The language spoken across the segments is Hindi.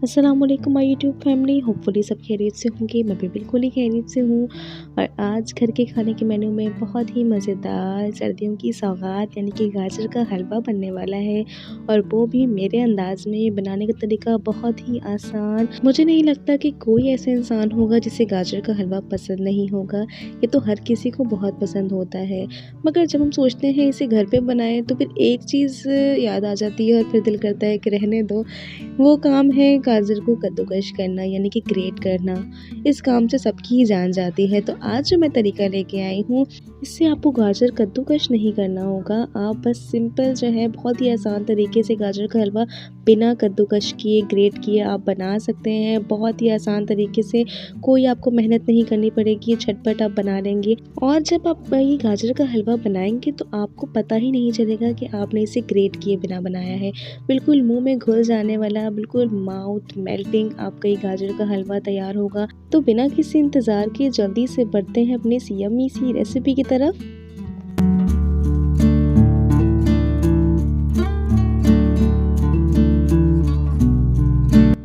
अस्सलामुअलैकुम माय यूट्यूब फैमिली। होपफुली सब खैरियत से होंगे। मैं भी बिल्कुल ही खैरियत से हूँ। और आज घर के खाने के मेन्यू में बहुत ही मज़ेदार सर्दियों की सौगात यानी कि गाजर का हलवा बनने वाला है, और वो भी मेरे अंदाज़ में। बनाने का तरीका बहुत ही आसान। मुझे नहीं लगता कि कोई ऐसा इंसान होगा जिसे गाजर का हलवा पसंद नहीं होगा। ये तो हर किसी को बहुत पसंद होता है, मगर जब हम सोचते हैं इसे घर पे बनाएं तो फिर एक चीज़ याद आ जाती है और फिर दिल करता है कि रहने दो। वो काम है गाजर को कद्दूकस करना यानी कि ग्रेट करना। इस काम से सबकी ही जान जाती है। तो आज जो मैं तरीका लेके आई हूँ, इससे आपको गाजर कद्दूकस नहीं करना होगा। आप बस सिंपल जो है बहुत ही आसान तरीके से गाजर का हलवा बिना कद्दूकस किए ग्रेट किए आप बना सकते हैं। बहुत ही आसान तरीके से, कोई आपको मेहनत नहीं करनी पड़ेगी, झटपट आप बना लेंगे। और जब आप ये गाजर का हलवा बनाएंगे तो आपको पता ही नहीं चलेगा कि आपने इसे ग्रेट किए बिना बनाया है। बिल्कुल मुंह में घुल जाने वाला, बिल्कुल माउथ मेल्टिंग आपका ये गाजर का हलवा तैयार होगा। तो बिना किसी इंतज़ार के जल्दी से बढ़ते हैं अपनी इस यम्मी सी रेसिपी की तरफ।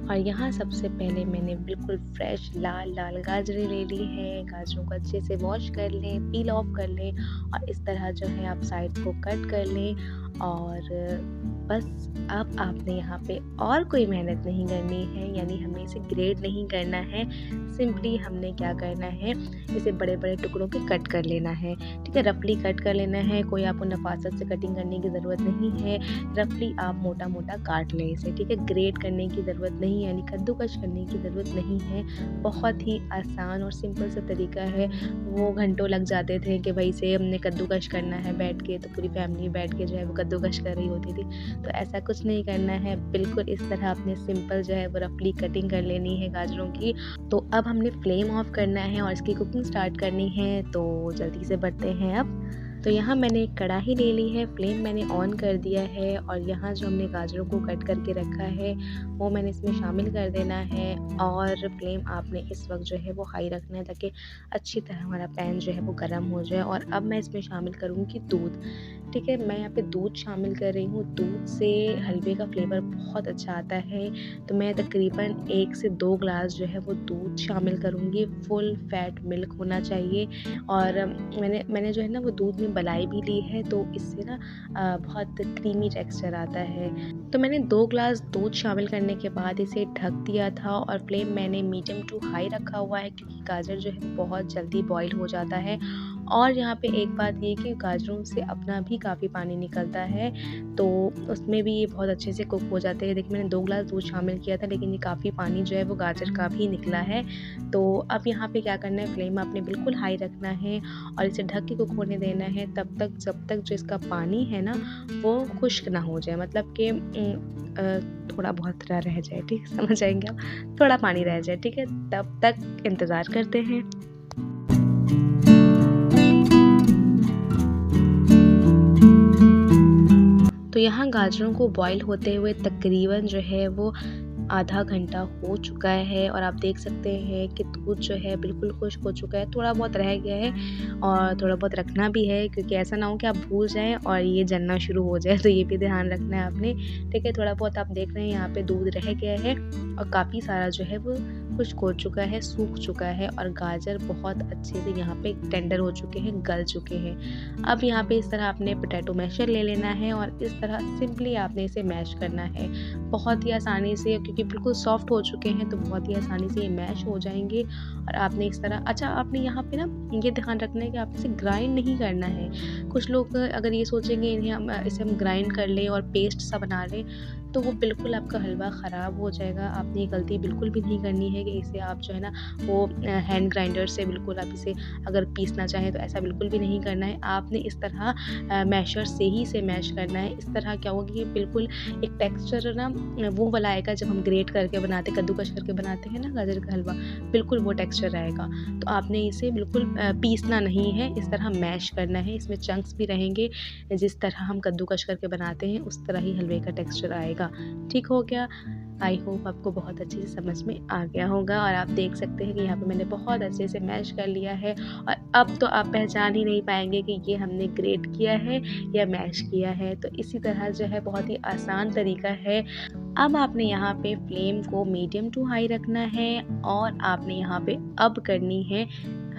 और यहाँ सबसे पहले मैंने बिल्कुल फ्रेश लाल लाल गाजरें ले ली हैं। गाजरों को अच्छे से वॉश कर लें, पील ऑफ कर लें, और इस तरह जो है आप साइड को कट कर लें। और बस अब आपने यहाँ पे और कोई मेहनत नहीं करनी है, यानी हमें इसे ग्रेट नहीं करना है। सिंपली हमने क्या करना है, इसे बड़े बड़े टुकड़ों के कट कर लेना है। ठीक है, रफली कट कर लेना है। कोई आपको नफासत से कटिंग करने की ज़रूरत नहीं है। रफली आप मोटा मोटा काट लें इसे। ठीक है, ग्रेट करने की ज़रूरत नहीं, यानी कद्दूकस करने की ज़रूरत नहीं है। बहुत ही आसान और सिंपल सा तरीका है। वो घंटों लग जाते थे कि भाई से हमने कद्दूकस करना है बैठ के, तो पूरी फैमिली बैठ के जो है वो कद्दूकस कर रही होती थी। तो ऐसा कुछ नहीं करना है। बिल्कुल इस तरह आपने सिंपल जो है वो रफली कटिंग कर लेनी है गाजरों की। तो अब हमने फ्लेम ऑफ करना है और इसकी कुकिंग स्टार्ट करनी है। तो जल्दी से बढ़ते हैं अब। तो यहाँ मैंने एक कढ़ाई ले ली है, फ्लेम मैंने ऑन कर दिया है, और यहाँ जो हमने गाजरों को कट करके रखा है वो मैंने इसमें शामिल कर देना है। और फ्लेम आपने इस वक्त जो है वो हाई रखना है ताकि अच्छी तरह हमारा पैन जो है वो गर्म हो जाए। और अब मैं इसमें शामिल करूँगी दूध। ठीक है, मैं यहाँ पे दूध शामिल कर रही हूँ। दूध से हलवे का फ्लेवर बहुत अच्छा आता है। तो मैं तकरीबन 1 से 2 ग्लास जो है वो दूध शामिल करूँगी। फुल फैट मिल्क होना चाहिए। और मैंने जो है ना वो दूध में मलाई भी ली है, तो इससे ना बहुत क्रीमी टेक्सचर आता है। तो मैंने 2 ग्लास दूध शामिल करने के बाद इसे ढक दिया था, और फ्लेम मैंने मीडियम टू हाई रखा हुआ है, क्योंकि गाजर जो है बहुत जल्दी बॉईल हो जाता है। और यहाँ पे एक बात ये कि गाजरों से अपना भी काफ़ी पानी निकलता है, तो उसमें भी ये बहुत अच्छे से कुक हो जाते हैं। देखिए, मैंने 2 ग्लास दूध शामिल किया था, लेकिन ये काफ़ी पानी जो है वो गाजर का भी निकला है। तो अब यहाँ पे क्या करना है, फ्लेम आपने बिल्कुल हाई रखना है और इसे ढक के कुक होने देना है तब तक जब तक जो इसका पानी है ना वो खुश्क ना हो जाए, मतलब कि थोड़ा बहुत रह जाए। ठीक, समझ आएंगे आप, थोड़ा पानी रह जाए। ठीक है, तब तक इंतज़ार करते हैं। तो यहाँ गाजरों को बॉईल होते हुए तकरीबन जो है वो आधा घंटा हो चुका है, और आप देख सकते हैं कि दूध जो है बिल्कुल खुश्क हो चुका है। थोड़ा बहुत रह गया है, और थोड़ा बहुत रखना भी है, क्योंकि ऐसा ना हो कि आप भूल जाएं और ये जलना शुरू हो जाए। तो ये भी ध्यान रखना है आपने। ठीक है, थोड़ा बहुत आप देख रहे हैं यहाँ पे दूध रह गया है, और काफ़ी सारा जो है वो खुश्क हो चुका है, सूख चुका है, और गाजर बहुत अच्छे से यहाँ पे टेंडर हो चुके हैं, गल चुके हैं। अब यहाँ पे इस तरह आपने पोटैटो मैशर ले लेना है, और इस तरह सिंपली आपने इसे मैश करना है बहुत ही आसानी से, क्योंकि बिल्कुल सॉफ्ट हो चुके हैं तो बहुत ही आसानी से ये मैश हो जाएंगे। और आपने इस तरह, अच्छा आपने यहाँ पे ना ये ध्यान रखना है कि आप इसे ग्राइंड नहीं करना है। कुछ लोग अगर ये सोचेंगे इसे हम ग्राइंड कर लें और पेस्ट सा बना लें, तो वो बिल्कुल आपका हलवा ख़राब हो जाएगा। आपने ये गलती बिल्कुल भी नहीं करनी है कि इसे आप जो है ना वो हैंड ग्राइंडर से बिल्कुल आप इसे अगर पीसना चाहें तो ऐसा बिल्कुल भी नहीं करना है। आपने इस तरह मैशर से ही इसे मैश करना है। इस तरह क्या होगा कि बिल्कुल एक टेक्सचर ना वो वाला आएगा जब हम ग्रेट करके बनाते, कद्दूकस करके बनाते हैं ना गाजर का हलवा, बिल्कुल वो टेक्सचर आएगा। तो आपने इसे बिल्कुल पीसना नहीं है, इस तरह मैश करना है। इसमें चंक्स भी रहेंगे, जिस तरह हम कद्दूकस करके बनाते हैं उस तरह ही हलवे का टेक्सचर आएगा। जाएगा। ठीक हो गया? आई होप आपको बहुत अच्छे से समझ में आ गया होगा और आप देख सकते हैं कि यहाँ पे मैंने बहुत अच्छे से मैश कर लिया है और अब तो आप पहचान ही नहीं पाएँगे कि ये हमने ग्रेट किया है या मैश किया है। तो इसी तरह जो है बहुत ही आसान तरीका है। अब आपने यहाँ पे फ्लेम को मीडियम टू हाई रखना है और आपने यहाँ पे अब करनी है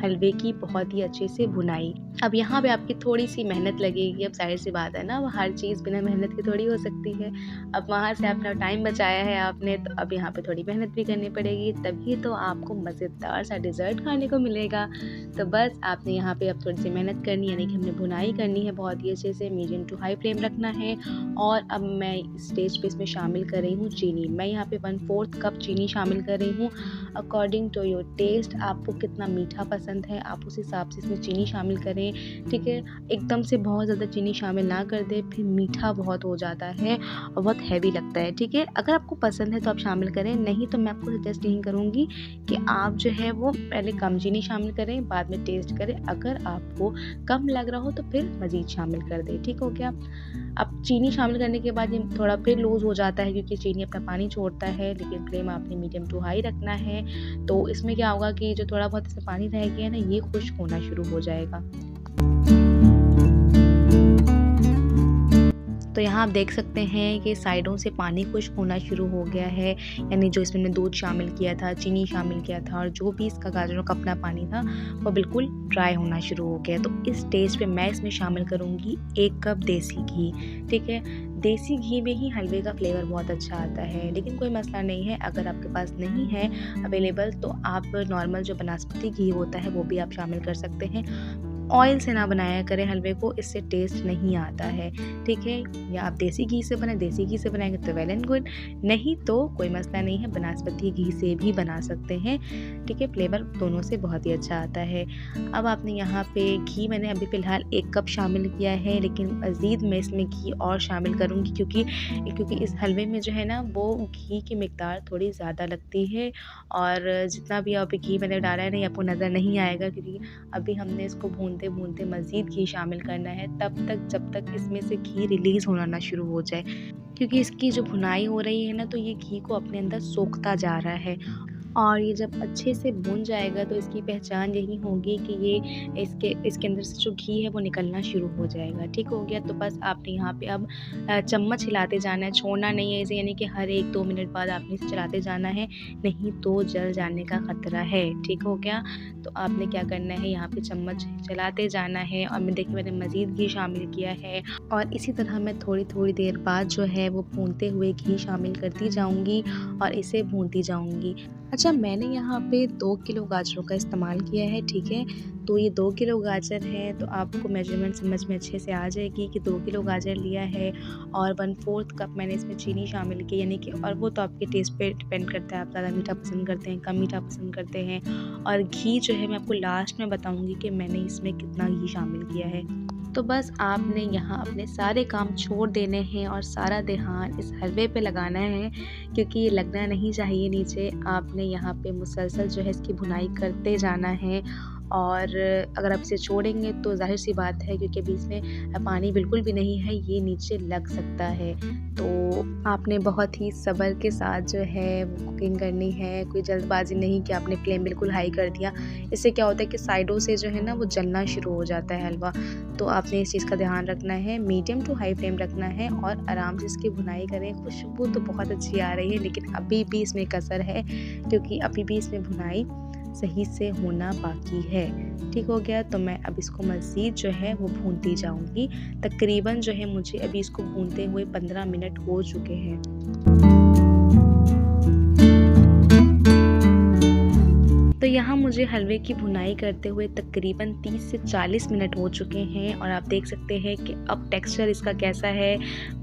हलवे की बहुत ही अच्छे से भुनाई। अब यहाँ पे आपकी थोड़ी-सी मेहनत लगेगी, अब ज़ाहिर-सी बात है ना, वो हर चीज़ बिना मेहनत के थोड़ी हो सकती है। अब वहाँ से अपना टाइम बचाया है आपने, तो अब यहाँ पे थोड़ी मेहनत भी करनी पड़ेगी, तभी तो आपको मज़ेदार सा डिज़र्ट खाने को मिलेगा। तो बस आपने यहाँ पे अब थोड़ी-सी मेहनत करनी है, यानी कि हमने भुनाई करनी है बहुत ही अच्छे से, मीडियम टू हाई फ्लेम रखना है। और अब मैं स्टेज पे इसमें शामिल कर रही हूँ चीनी। मैं यहाँ पे 1/4 कप चीनी शामिल कर रही हूँ। अकॉर्डिंग टू योर टेस्ट, आपको कितना मीठा पसंद है, आप उस हिसाब से इसमें चीनी शामिल करें, ठीक है? एकदम से बहुत ज़्यादा चीनी शामिल ना कर दें, फिर मीठा बहुत हो जाता है और बहुत हैवी लगता है, ठीक है? अगर आपको पसंद है तो आप शामिल करें, नहीं तो मैं आपको सजेस्ट यही करूँगी कि आप जो है वो पहले कम चीनी शामिल करें, बाद में टेस्ट करें। अगर आपको कम लग रहा हो तो फिर मज़ीद शामिल कर दें, ठीक हो गया? अब चीनी शामिल करने के बाद ये थोड़ा फिर लूज़ हो जाता है क्योंकि चीनी अपना पानी छोड़ता है, लेकिन फ्लेम आपने मीडियम टू हाई रखना है। तो इसमें क्या होगा कि जो थोड़ा बहुत इसमें पानी रह गया है ना, ये खुश्क होना शुरू हो जाएगा। तो यहाँ आप देख सकते हैं कि साइडों से पानी खुश्क होना शुरू हो गया है, यानी जो इसमें दूध शामिल किया था, चीनी शामिल किया था और जो भी इसका गाजरों का अपना पानी था वो बिल्कुल ड्राई होना शुरू हो गया। तो इस स्टेज पे मैं इसमें शामिल करूँगी 1 कप देसी घी, ठीक है? देसी घी में ही हलवे का फ्लेवर बहुत अच्छा आता है, लेकिन कोई मसला नहीं है, अगर आपके पास नहीं है अवेलेबल तो आप नॉर्मल जो बनास्पति घी होता है वो भी आप शामिल कर सकते हैं। ऑयल से ना बनाया करें हलवे को, इससे टेस्ट नहीं आता है, ठीक है? या आप देसी घी से बनाएं, देसी घी से बनाएंगे तो वेल एंड गुड, नहीं तो कोई मसला नहीं है, बनास्पति घी से भी बना सकते हैं, ठीक है? फ्लेवर दोनों से बहुत ही अच्छा आता है। अब आपने यहाँ पे घी मैंने अभी फ़िलहाल 1 कप शामिल किया है, लेकिन मज़ीद मैं इसमें घी और शामिल करूँगी क्योंकि इस हलवे में जो है ना वो घी की मिकदार थोड़ी ज़्यादा लगती है और जितना भी अब घी मैंने डाला है ना, ये आपको नज़र नहीं आएगा क्योंकि अभी हमने इसको भूनते-भूनते मज़ीद घी शामिल करना है, तब तक जब तक इसमें से घी रिलीज़ होना ना शुरू हो जाए। क्योंकि इसकी जो भुनाई हो रही है ना, तो ये घी को अपने अंदर सोखता जा रहा है और ये जब अच्छे से भुन जाएगा तो इसकी पहचान यही होगी कि ये इसके अंदर से जो घी है वो निकलना शुरू हो जाएगा, ठीक हो गया? तो बस आपने यहाँ पे अब चम्मच हिलाते जाना है, छोड़ना नहीं है इसे, यानी कि हर 1-2 मिनट बाद आपने इसे चलाते जाना है, नहीं तो जल जाने का ख़तरा है, ठीक हो गया? तो आपने क्या करना है, यहाँ पे चम्मच चलाते जाना है और मैं देखिए मैंने मज़ीद घी शामिल किया है और इसी तरह मैं थोड़ी-थोड़ी देर बाद जो है वो भूनते हुए घी शामिल करती जाऊँगी और इसे भूनती जाऊँगी। अच्छा, मैंने यहाँ पे 2 किलो गाजरों का इस्तेमाल किया है, ठीक है? तो ये 2 किलो गाजर है, तो आपको मेजरमेंट समझ में अच्छे से आ जाएगी कि 2 किलो गाजर लिया है और 1/4 कप मैंने इसमें चीनी शामिल की, यानी कि, और वो तो आपके टेस्ट पे डिपेंड करता है, आप ज़्यादा मीठा पसंद करते हैं, कम मीठा पसंद करते हैं। और घी जो है मैं आपको लास्ट में बताऊँगी कि मैंने इसमें कितना घी शामिल किया है। तो बस आपने यहाँ अपने सारे काम छोड़ देने हैं और सारा ध्यान इस हलवे पे लगाना है, क्योंकि ये लगना नहीं चाहिए नीचे। आपने यहाँ पे मुसलसल जो है इसकी भुनाई करते जाना है और अगर आप इसे छोड़ेंगे तो ज़ाहिर-सी बात है, क्योंकि अभी इसमें पानी बिल्कुल भी नहीं है, ये नीचे लग सकता है। तो आपने बहुत ही सब्र के साथ जो है वो कुकिंग करनी है, कोई जल्दबाज़ी नहीं कि आपने फ्लेम बिल्कुल हाई कर दिया। इससे क्या होता है कि साइडों से जो है ना वो जलना शुरू हो जाता है हलवा। तो आपने इस चीज़ का ध्यान रखना है, मीडियम टू हाई फ्लेम रखना है और आराम से इसकी भुनाई करें। खुशबू तो बहुत अच्छी आ रही है, लेकिन अभी भी इसमें कसर है, क्योंकि अभी भी इसमें भुनाई सही से होना बाकी है, ठीक हो गया? तो मैं अब इसको मज़ीद जो है वो भूनती जाऊँगी। तकरीबन जो है मुझे अभी इसको भूनते हुए 15 मिनट हो चुके हैं। तो यहाँ मुझे हलवे की भुनाई करते हुए तकरीबन 30 से 40 मिनट हो चुके हैं और आप देख सकते हैं कि अब टेक्सचर इसका कैसा है।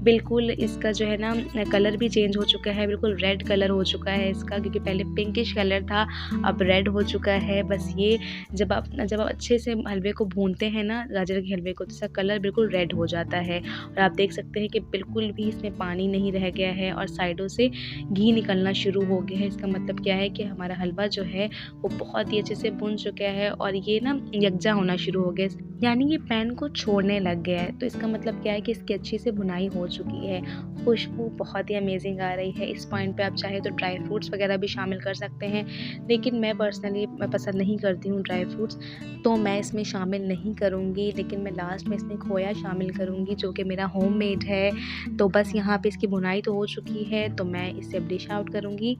बिल्कुल इसका जो है ना कलर भी चेंज हो चुका है, बिल्कुल रेड कलर हो चुका है इसका, क्योंकि पहले पिंकिश कलर था, अब रेड हो चुका है। बस ये जब आप अच्छे से हलवे को भूनते हैं ना, गाजर के हलवे को, तो इसका कलर बिल्कुल रेड हो जाता है और आप देख सकते हैं कि बिल्कुल भी इसमें पानी नहीं रह गया है और साइडों से घी निकलना शुरू हो गया है। इसका मतलब क्या है कि हमारा हलवा जो है वो बहुत ही अच्छे से भुन चुका है और ये ना यकजा होना शुरू हो गया, यानी ये पैन को छोड़ने लग गया है। तो इसका मतलब क्या है कि इसकी अच्छी से भुनाई हो चुकी है। खुशबू बहुत ही अमेजिंग आ रही है। इस पॉइंट पे आप चाहे तो ड्राई फ्रूट्स वगैरह भी शामिल कर सकते हैं, लेकिन मैं पर्सनली पसंद नहीं करती हूँ ड्राई फ्रूट्स, तो मैं इसमें शामिल नहीं करूँगी। लेकिन मैं लास्ट में इसमें खोया शामिल करूँगी, जो कि मेरा होममेड है। तो बस यहाँ पे इसकी भुनाई तो हो चुकी है, तो मैं इसे अब डिश आउट करूँगी।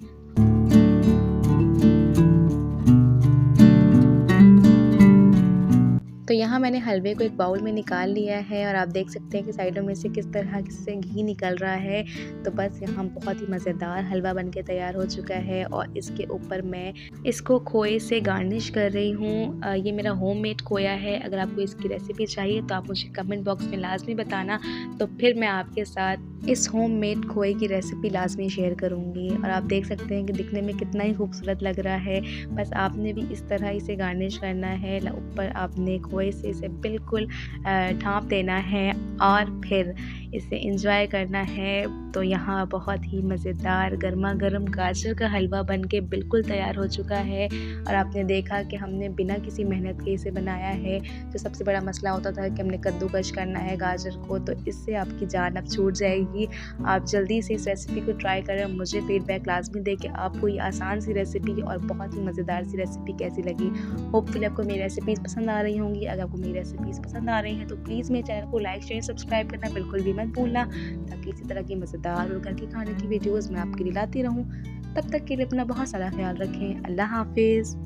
तो यहाँ मैंने हलवे को एक बाउल में निकाल लिया है और आप देख सकते हैं कि साइडों में से किस तरह से घी निकल रहा है। तो बस यहाँ बहुत ही मज़ेदार हलवा बनके तैयार हो चुका है और इसके ऊपर मैं इसको खोए से गार्निश कर रही हूँ। ये मेरा होममेड खोया है। अगर आपको इसकी रेसिपी चाहिए तो आप मुझे कमेंट बॉक्स में लाजमी बताना, तो फिर मैं आपके साथ इस होममेड खोए की रेसिपी लाजमी शेयर करूँगी। और आप देख सकते हैं कि दिखने में कितना ही खूबसूरत लग रहा है। बस आपने भी इस तरह इसे गार्निश करना है। ऊपर आपने खोए से इसे बिल्कुल ढाँप देना है और फिर इसे एंजॉय करना है। तो यहाँ बहुत ही मज़ेदार गर्मा गर्म गाजर का हलवा बनके बिल्कुल तैयार हो चुका है। और आपने देखा कि हमने बिना किसी मेहनत के इसे बनाया है। जो सबसे बड़ा मसला होता था कि हमने कद्दूकश करना है गाजर को, तो इससे आपकी जान अब छूट जाएगी। आप जल्दी से इस रेसिपी को ट्राई करें, मुझे फीडबैक लाजमी दें कि आपको ये आसान सी रेसिपी और बहुत ही मज़ेदार सी रेसिपी कैसी लगी। होपफुली आपको मेरी रेसिपीज़ पसंद आ रही होंगी। अगर आपको मेरी रेसिपीज़ पसंद आ रही हैं तो प्लीज़ मेरे चैनल को लाइक शेयर सब्सक्राइब करना बिल्कुल भी मत भूलना, ताकि इसी तरह की मज़ेदार और घर के खाने की वीडियोज़ मैं आपके लिए लाती रहूँ। तब तक के लिए अपना बहुत सारा ख्याल रखें। अल्लाह हाफिज़।